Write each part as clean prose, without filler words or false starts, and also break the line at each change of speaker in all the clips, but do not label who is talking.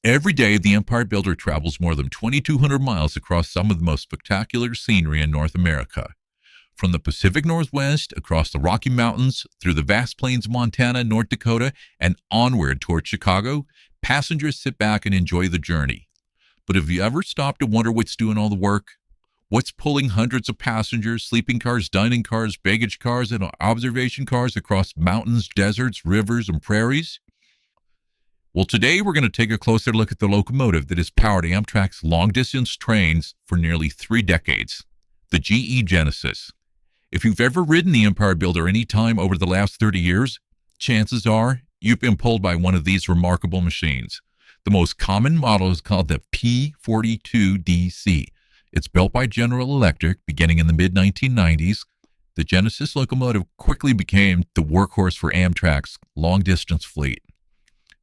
Every day, the Empire Builder travels more than 2,200 miles across some of the most spectacular scenery in North America. From the Pacific Northwest, across the Rocky Mountains, through the vast plains of Montana, North Dakota, and onward toward Chicago, passengers sit back and enjoy the journey. But have you ever stopped to wonder what's doing all the work? What's pulling hundreds of passengers, sleeping cars, dining cars, baggage cars, and observation cars across mountains, deserts, rivers, and prairies? Well, today we're going to take a closer look at the locomotive that has powered Amtrak's long-distance trains for nearly 3 decades, the GE Genesis. If you've ever ridden the Empire Builder any time over the last 30 years, chances are you've been pulled by one of these remarkable machines. The most common model is called the P42DC. It's built by General Electric beginning in the mid-1990s. The Genesis locomotive quickly became the workhorse for Amtrak's long-distance fleet.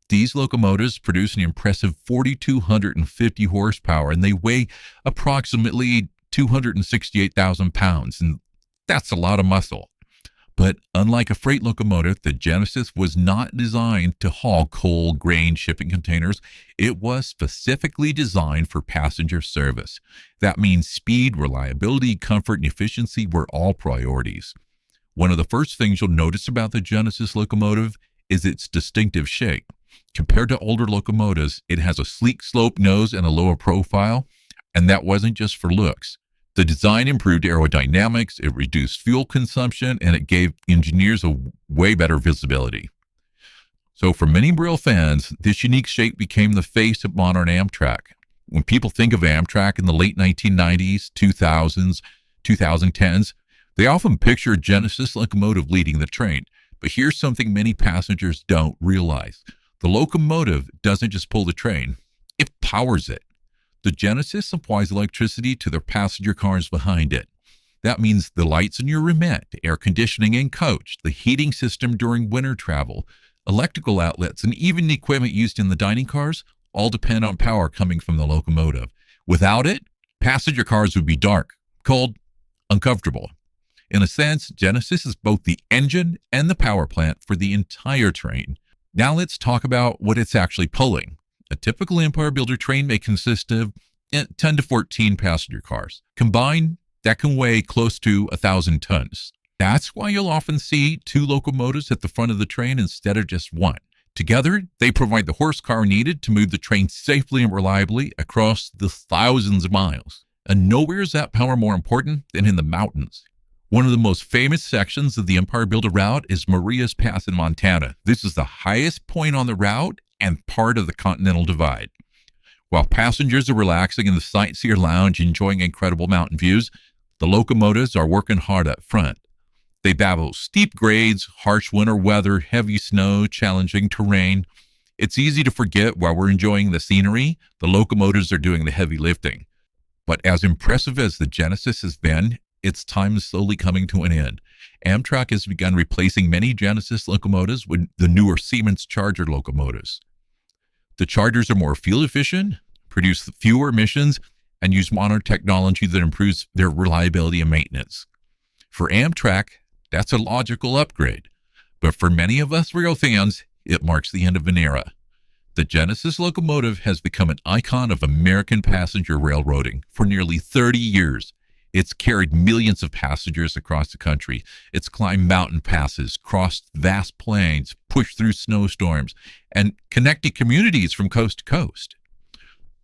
These locomotives produce an impressive 4,250 horsepower, and they weigh approximately 268,000 pounds, and that's a lot of muscle. But unlike a freight locomotive, the Genesis was not designed to haul coal, grain, shipping containers. It was specifically designed for passenger service. That means speed, reliability, comfort, and efficiency were all priorities. One of the first things you'll notice about the Genesis locomotive is its distinctive shape. Compared to older locomotives, it has a sleek sloped nose and a lower profile, and that wasn't just for looks. The design improved aerodynamics, it reduced fuel consumption, and it gave engineers a way better visibility. So for many railfans, this unique shape became the face of modern Amtrak. When people think of Amtrak in the late 1990s, 2000s, 2010s, they often picture a Genesis locomotive leading the train. But here's something many passengers don't realize. The locomotive doesn't just pull the train, it powers it. The Genesis supplies electricity to the passenger cars behind it. That means the lights in your roomette, the air conditioning in coach, the heating system during winter travel, electrical outlets, and even the equipment used in the dining cars all depend on power coming from the locomotive. Without it, passenger cars would be dark, cold, uncomfortable. In a sense, Genesis is both the engine and the power plant for the entire train. Now let's talk about what it's actually pulling. A typical Empire Builder train may consist of 10 to 14 passenger cars. Combined, that can weigh close to 1,000 tons. That's why you'll often see 2 locomotives at the front of the train instead of just one. Together, they provide the horsepower needed to move the train safely and reliably across the thousands of miles. And nowhere is that power more important than in the mountains. One of the most famous sections of the Empire Builder route is Maria's Pass in Montana. This is the highest point on the route and part of the Continental Divide. While passengers are relaxing in the sightseer lounge enjoying incredible mountain views, the locomotives are working hard up front. They battle steep grades, harsh winter weather, heavy snow, challenging terrain. It's easy to forget while we're enjoying the scenery, the locomotives are doing the heavy lifting. But as impressive as the Genesis has been, its time is slowly coming to an end. Amtrak has begun replacing many Genesis locomotives with the newer Siemens Charger locomotives. The Chargers are more fuel efficient, produce fewer emissions, and use modern technology that improves their reliability and maintenance. For Amtrak, that's a logical upgrade. But for many of us rail fans, it marks the end of an era. The Genesis locomotive has become an icon of American passenger railroading for nearly 30 years. It's carried millions of passengers across the country. It's climbed mountain passes, crossed vast plains, pushed through snowstorms, and connected communities from coast to coast.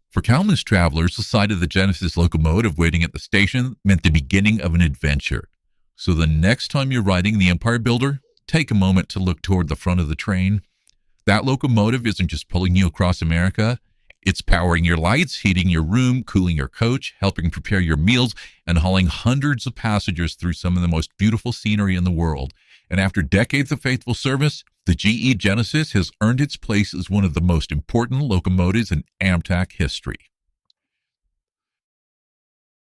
For countless travelers, the sight of the Genesis locomotive waiting at the station meant the beginning of an adventure. So the next time you're riding the Empire Builder, take a moment to look toward the front of the train. That locomotive isn't just pulling you across America. It's powering your lights, heating your room, cooling your coach, helping prepare your meals, and hauling hundreds of passengers through some of the most beautiful scenery in the world. And after decades of faithful service, the GE Genesis has earned its place as one of the most important locomotives in Amtrak history.